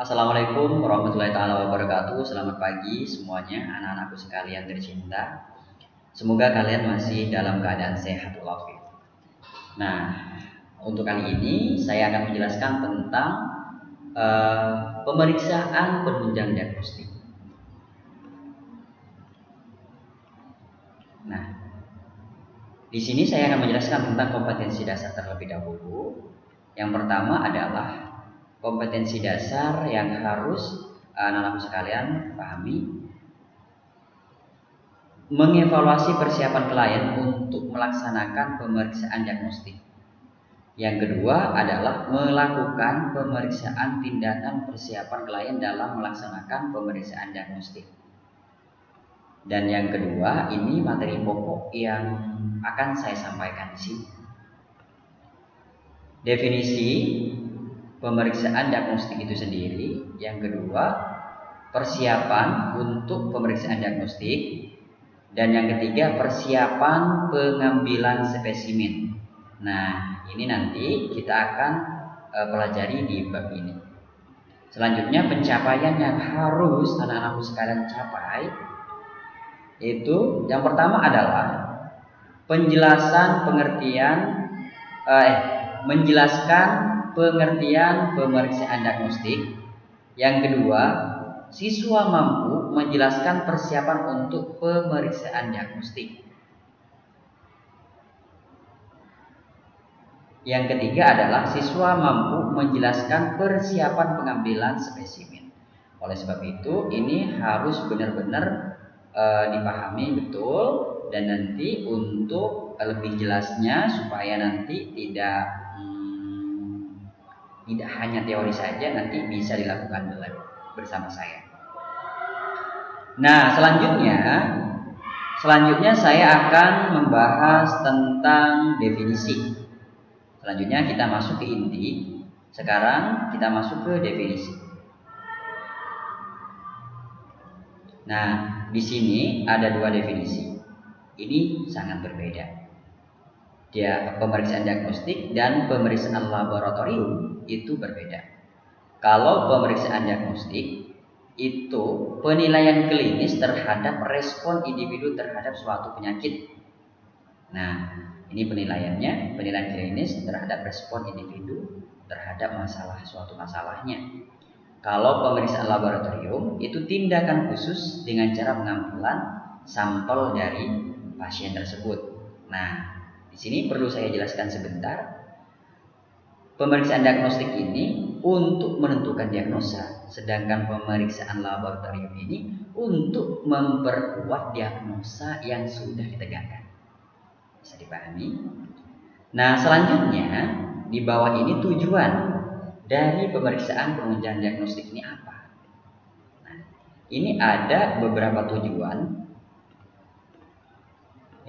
Assalamualaikum warahmatullahi taala wabarakatuh. Selamat pagi semuanya, anak-anakku sekalian tercinta. Semoga kalian masih dalam keadaan sehat walafiat. Nah, untuk kali ini saya akan menjelaskan tentang pemeriksaan penunjang diagnostik. Nah, di sini saya akan menjelaskan tentang kompetensi dasar terlebih dahulu. Yang pertama adalah kompetensi dasar yang harus anak-anakku sekalian pahami. Mengevaluasi persiapan klien untuk melaksanakan pemeriksaan diagnostik. Yang kedua adalah melakukan pemeriksaan tindakan persiapan klien dalam melaksanakan pemeriksaan diagnostik. Dan yang kedua, ini materi pokok yang akan saya sampaikan di sini. Definisi pemeriksaan diagnostik itu sendiri. Yang kedua, persiapan untuk pemeriksaan diagnostik. Dan yang ketiga, persiapan pengambilan spesimen. Nah, ini nanti kita akan pelajari di bab ini. Selanjutnya, pencapaian yang harus anak-anakku sekalian capai itu yang pertama adalah menjelaskan pengertian pemeriksaan diagnostik. Yang kedua, siswa mampu menjelaskan persiapan untuk pemeriksaan diagnostik. Yang ketiga adalah siswa mampu menjelaskan persiapan pengambilan spesimen. Oleh sebab itu, ini harus benar-benar dipahami betul, dan nanti untuk lebih jelasnya supaya nanti tidak hanya teori saja, nanti bisa dilakukan bersama saya. Nah, selanjutnya saya akan membahas tentang definisi. Selanjutnya kita masuk ke inti. Sekarang kita masuk ke definisi. Nah, di sini ada dua definisi. Ini sangat berbeda. Dia pemeriksaan diagnostik dan pemeriksaan laboratorium itu berbeda. Kalau pemeriksaan diagnostik itu penilaian klinis terhadap respon individu terhadap suatu penyakit. Nah, ini penilaian klinis terhadap respon individu terhadap suatu masalahnya. Kalau pemeriksaan laboratorium itu tindakan khusus dengan cara pengambilan sampel dari pasien tersebut. Nah, di sini perlu saya jelaskan sebentar. Pemeriksaan diagnostik ini untuk menentukan diagnosa, sedangkan pemeriksaan laboratorium ini untuk memperkuat diagnosa yang sudah ditegakkan. Bisa dipahami? Nah, selanjutnya di bawah ini tujuan dari pemeriksaan penunjang diagnostik ini apa? Nah, ini ada beberapa tujuan.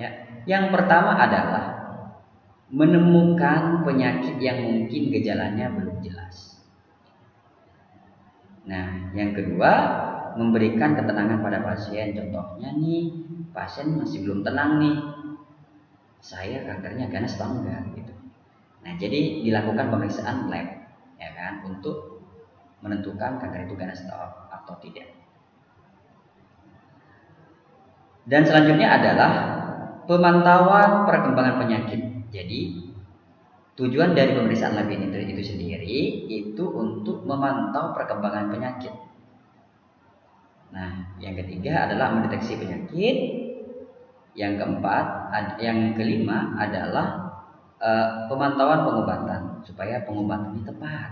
Ya, yang pertama adalah menemukan penyakit yang mungkin gejalanya belum jelas. Nah, yang kedua, memberikan ketenangan pada pasien. Contohnya nih, pasien masih belum tenang nih. Saya kankernya ganas atau enggak gitu. Nah, jadi dilakukan pemeriksaan lab, ya kan, untuk menentukan kanker itu ganas atau tidak. Dan selanjutnya adalah pemantauan perkembangan penyakit. Jadi tujuan dari pemeriksaan lab ini itu sendiri itu untuk memantau perkembangan penyakit. Nah, yang ketiga adalah mendeteksi penyakit. Yang kelima adalah pemantauan pengobatan supaya pengobatan ini tepat.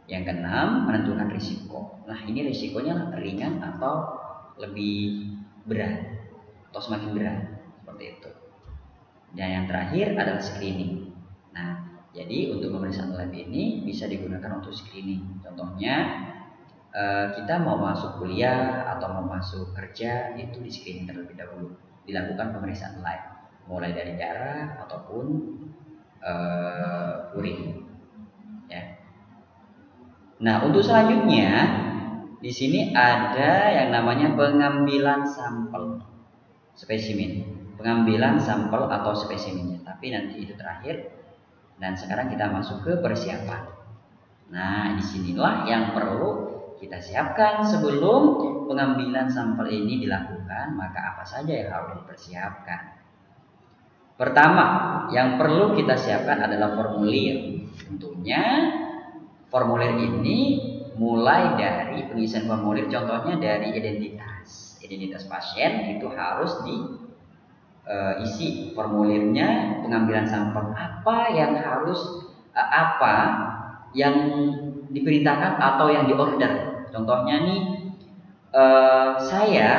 Yang keenam, menentukan risiko. Nah, ini risikonya ringan atau lebih berat atau semakin berat, seperti itu. Dan yang terakhir adalah screening. Nah, jadi untuk pemeriksaan lab ini bisa digunakan untuk screening. Contohnya kita mau masuk kuliah atau mau masuk kerja, itu di screening terlebih dahulu. Dilakukan pemeriksaan lab, mulai dari darah ataupun urin. Ya. Nah, untuk selanjutnya di sini ada yang namanya pengambilan sampel spesimen. Pengambilan sampel atau spesimennya, tapi nanti itu terakhir. Dan sekarang kita masuk ke persiapan. Nah, disinilah yang perlu kita siapkan sebelum pengambilan sampel ini dilakukan. Maka apa saja yang harus dipersiapkan? Pertama, yang perlu kita siapkan adalah formulir. Tentunya formulir ini mulai dari pengisian formulir, contohnya dari identitas pasien itu harus diisi formulirnya, pengambilan sampel apa yang harus apa yang diperintahkan atau yang diorder. Contohnya nih, saya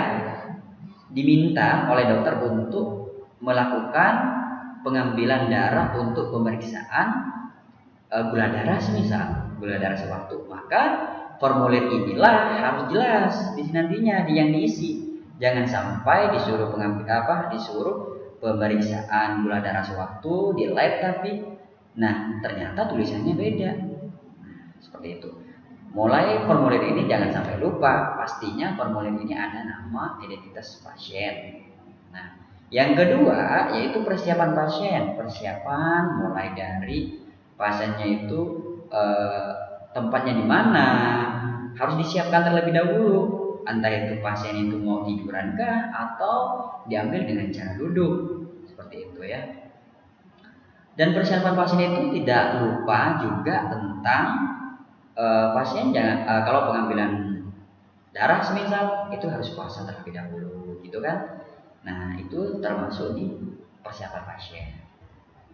diminta oleh dokter untuk melakukan pengambilan darah untuk pemeriksaan gula darah semisal, gula darah sewaktu. Maka formulir inilah harus jelas di nantinya yang diisi. Jangan sampai disuruh disuruh pemeriksaan gula darah sewaktu di lab ternyata tulisannya beda. Seperti itu. Mulai formulir ini jangan sampai lupa, pastinya formulir ini ada nama identitas pasien. Nah, yang kedua yaitu persiapan pasien. Persiapan mulai dari pasiennya itu tempatnya di mana harus disiapkan terlebih dahulu. Entah itu pasien itu mau tidurankah atau diambil dengan cara duduk, seperti itu ya. Dan persiapan pasien itu tidak lupa juga tentang pasien kalau pengambilan darah semisal itu harus puasa terlebih dahulu, gitu kan? Nah, itu termasuk di persiapan pasien.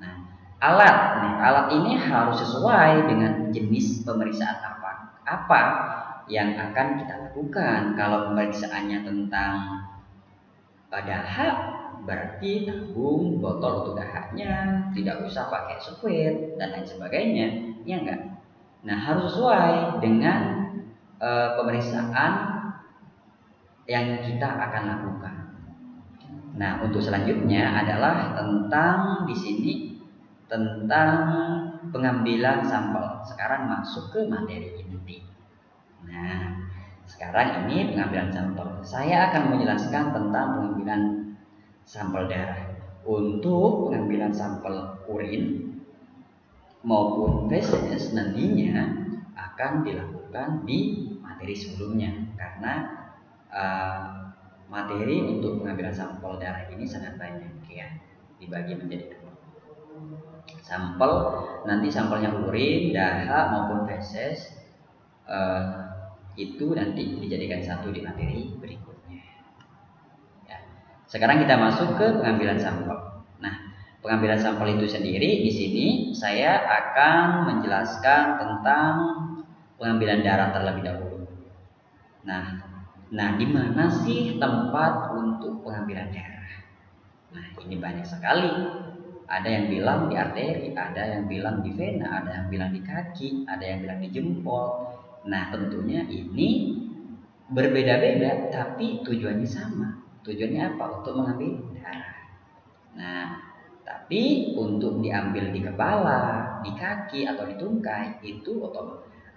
Nah, alat ini harus sesuai dengan jenis pemeriksaan apa yang akan kita lakukan. Kalau pemeriksaannya tentang dahak, berarti tabung botol untuk dahaknya, tidak usah pakai squid dan lain sebagainya, ya enggak? Nah, harus sesuai dengan pemeriksaan yang kita akan lakukan. Nah, untuk selanjutnya adalah tentang di sini tentang pengambilan sampel. Sekarang masuk ke materi inti. Nah, sekarang ini pengambilan sampel. Saya akan menjelaskan tentang pengambilan sampel darah. Untuk pengambilan sampel urin maupun feses nantinya akan dilakukan di materi sebelumnya, karena materi untuk pengambilan sampel darah ini sangat banyak ya, dibagi menjadi 2. Sampel nanti sampelnya urin, dahak maupun feses itu nanti dijadikan satu di materi berikutnya. Ya. Sekarang kita masuk ke pengambilan sampel. Pengambilan sampel itu sendiri di sini saya akan menjelaskan tentang pengambilan darah terlebih dahulu. Nah, di mana sih tempat untuk pengambilan darah? Nah, ini banyak sekali. Ada yang bilang di arteri, ada yang bilang di vena, ada yang bilang di kaki, ada yang bilang di jempol. Nah, tentunya ini berbeda-beda, tapi tujuannya sama. Tujuannya apa? Untuk mengambil darah. Nah, tapi untuk diambil di kepala, di kaki atau di tungkai itu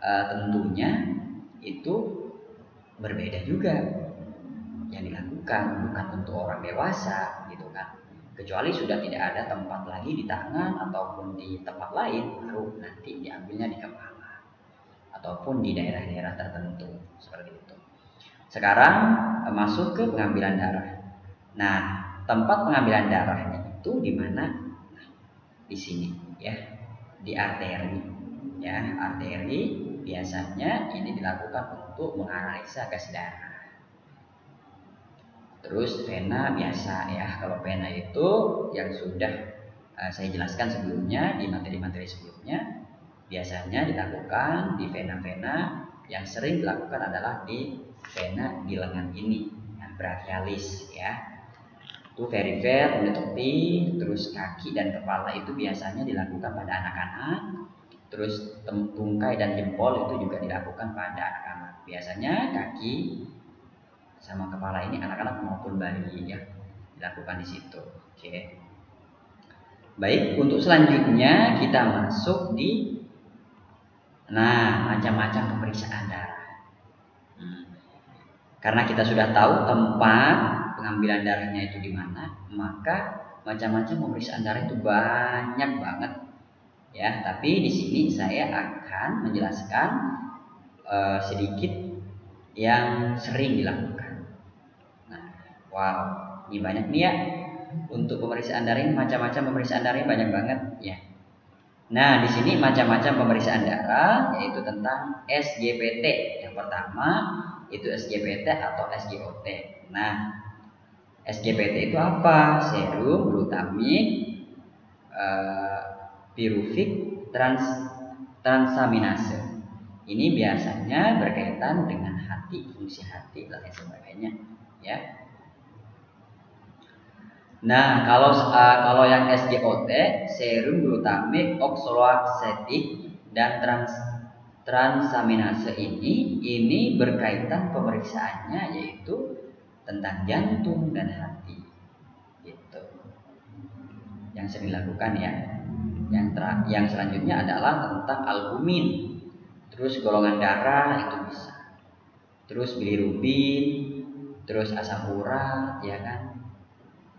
tentunya itu berbeda juga yang dilakukan, bukan untuk orang dewasa gitu kan. Kecuali sudah tidak ada tempat lagi di tangan ataupun di tempat lain, baru nanti diambilnya di kepala ataupun di daerah-daerah tertentu seperti itu. Sekarang masuk ke pengambilan darah. Nah, tempat pengambilan darahnya itu di mana? Nah, di sini ya, di arteri. Ya, arteri biasanya ini dilakukan untuk menganalisa gas darah. Terus vena biasa ya, kalau vena itu yang sudah saya jelaskan sebelumnya di materi-materi sebelumnya, biasanya dilakukan di vena-vena. Yang sering dilakukan adalah di vena di lengan ini, brachialis ya. Itu perifer, tepi, terus kaki dan kepala itu biasanya dilakukan pada anak-anak. Terus tungkai dan jempol itu juga dilakukan pada anak-anak. Biasanya kaki sama kepala ini anak-anak maupun bayi ya, dilakukan di situ. Oke. Baik, untuk selanjutnya kita masuk di macam-macam pemeriksaan darah. Karena kita sudah tahu tempat pengambilan darahnya itu di mana, maka macam-macam pemeriksaan darah itu banyak banget Ya, tapi di sini saya akan menjelaskan sedikit yang sering dilakukan. Nah, wow, ini banyak nih ya. Untuk pemeriksaan daring, macam-macam pemeriksaan daring banyak banget ya. Nah, di sini macam-macam pemeriksaan darah, yaitu tentang SGPT. Yang pertama itu SGPT atau SGOT. Nah, SGPT itu apa? Serum glutamik piruvik transaminase. Ini biasanya berkaitan dengan hati, fungsi hati dan lain sebagainya, ya. Nah, kalau yang SGOT, serum glutamik oxaloacetic dan transaminase ini berkaitan pemeriksaannya yaitu tentang jantung dan hati, gitu. Yang sering dilakukan ya. Yang selanjutnya adalah tentang albumin, terus golongan darah itu bisa, terus bilirubin, terus asam urat, ya kan.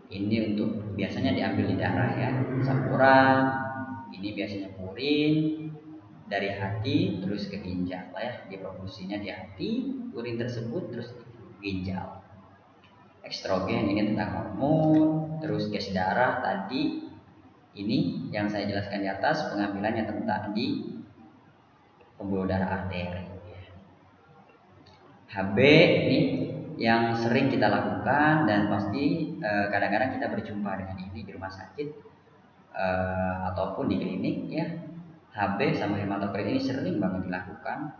Ini untuk biasanya diambil di darah ya, asam urat. Ini biasanya urin dari hati terus ke ginjal ya, diproduksinya di hati, urin tersebut terus ke ginjal. Estrogen ini tentang hormon, terus gas darah tadi ini yang saya jelaskan di atas, pengambilannya tentang di pembuluh darah arteri. HB ini yang sering kita lakukan dan pasti kadang-kadang kita berjumpa dengan ini di rumah sakit ataupun di klinik ya. HB sama hematokrit ini sering banget dilakukan.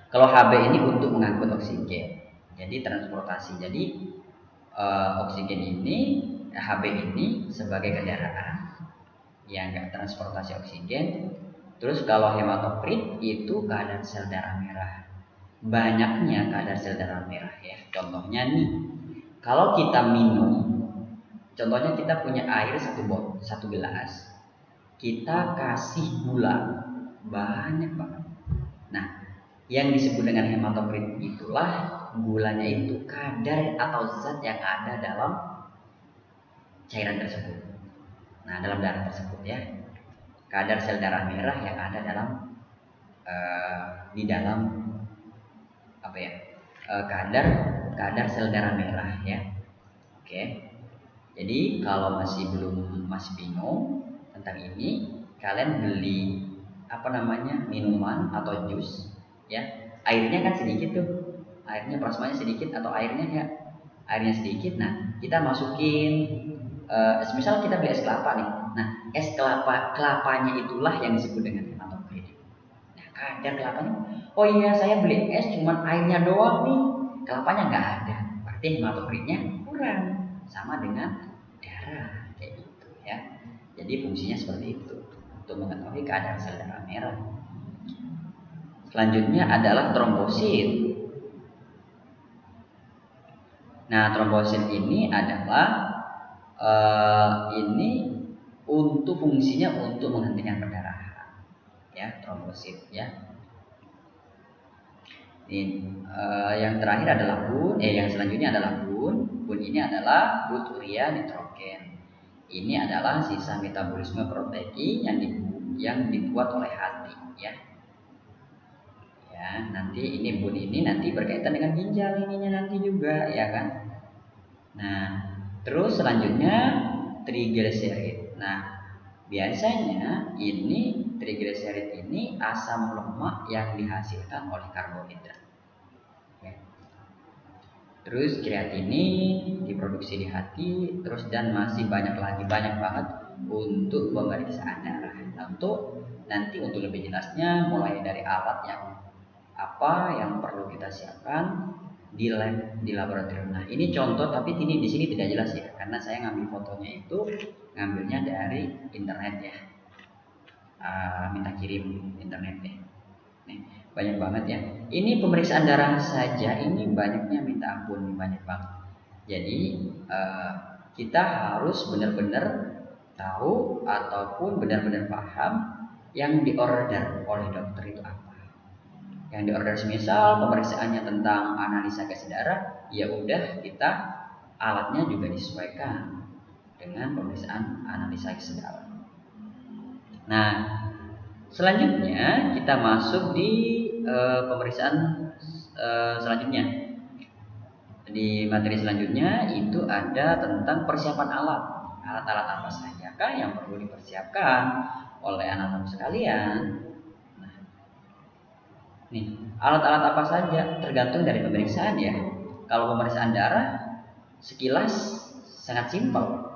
Kalau HB ini untuk mengangkut oksigen, jadi transportasi. Jadi oksigen ini, HB ini sebagai kendaraan yang transportasi oksigen. Terus kalau hematokrit itu keadaan sel darah merah. Banyaknya kadar sel darah merah ya. Contohnya nih, kalau kita minum, contohnya kita punya air satu gelas, kita kasih gula banyak banget. Nah, yang disebut dengan hematokrit itulah gulanya itu kadar atau zat yang ada dalam cairan tersebut. Nah, dalam darah tersebut ya, kadar sel darah merah yang ada dalam di dalam apa ya, kadar sel darah merah ya. Oke. Jadi kalau masih bingung tentang ini, kalian beli minuman atau jus ya. Airnya kan sedikit tuh, airnya plasmanya sedikit atau airnya sedikit. Nah, kita masukin misal kita beli es kelapa nih. Nah, es kelapanya itulah yang disebut dengan hematokrit. Nah, kadar kelapanya, oh iya saya beli es cuman airnya doang nih, kelapanya nggak ada, berarti hematokritnya kurang, sama dengan darah kayak gitu ya. Jadi fungsinya seperti itu untuk mengetahui keadaan sel darah merah. Selanjutnya adalah trombosit. Nah, trombosit ini adalah ini untuk fungsinya untuk menghentikan perdarahan ya, trombosit ya. Yang terakhir adalah yang selanjutnya adalah BUN. BUN ini adalah butyria nitrogen. Ini adalah sisa metabolisme protein yang dibuat oleh hati ya. Ya, nanti ini BUN ini nanti berkaitan dengan ginjal ininya nanti juga ya kan. Nah, terus selanjutnya trigliserid. Nah, biasanya ini trigliserid ini asam lemak yang dihasilkan oleh karbohidrat. Ya. Terus kreatinin diproduksi di hati, terus dan masih banyak banget untuk pemeriksaan darah. Nanti untuk lebih jelasnya, mulai dari alat yang perlu kita siapkan di laboratorium. Nah, ini contoh, tapi ini di sini tidak jelas ya, karena saya ngambil fotonya itu ngambilnya dari internet ya. Minta kirim internetnya. Nih, banyak banget ya. Ini pemeriksaan darah saja ini banyaknya minta ampun, banyak banget. Jadi kita harus benar-benar tahu ataupun benar-benar paham yang diorder oleh dokter itu apa. Yang diorder semisal pemeriksaannya tentang analisa gas darah, ya udah kita alatnya juga disesuaikan dengan pemeriksaan analisa gas darah. Nah, selanjutnya kita masuk di pemeriksaan selanjutnya. Di materi selanjutnya itu ada tentang persiapan alat. Alat-alat apa sajakah yang perlu dipersiapkan oleh anak-anak sekalian? Nah, nih, alat-alat apa saja tergantung dari pemeriksaan ya. Kalau pemeriksaan darah sekilas sangat simpel.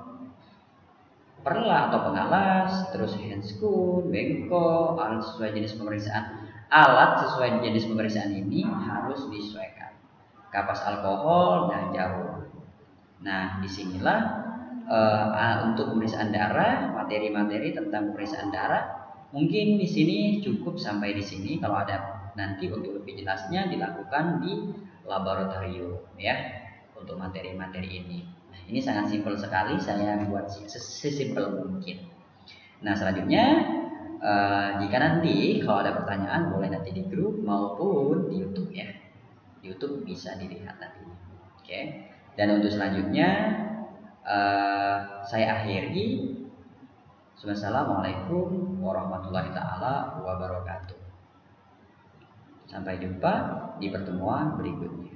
Perla atau pengalas, terus handscoon, bengkok, alat sesuai jenis pemeriksaan. Alat sesuai jenis pemeriksaan ini harus disesuaikan. Kapas alkohol dan jarum. Nah, disinilah untuk pemeriksaan darah, materi-materi tentang pemeriksaan darah mungkin di sini cukup sampai di sini. Kalau ada nanti untuk lebih jelasnya dilakukan di laboratorium ya untuk materi-materi ini. Nah, ini sangat simpel sekali, saya buat sesimpel mungkin. Nah, selanjutnya jika nanti kalau ada pertanyaan boleh nanti di grup maupun di YouTube ya. YouTube bisa dilihat nanti. Oke. Dan untuk selanjutnya saya akhiri. Wassalamualaikum warahmatullahi taala wabarakatuh. Sampai jumpa di pertemuan berikutnya.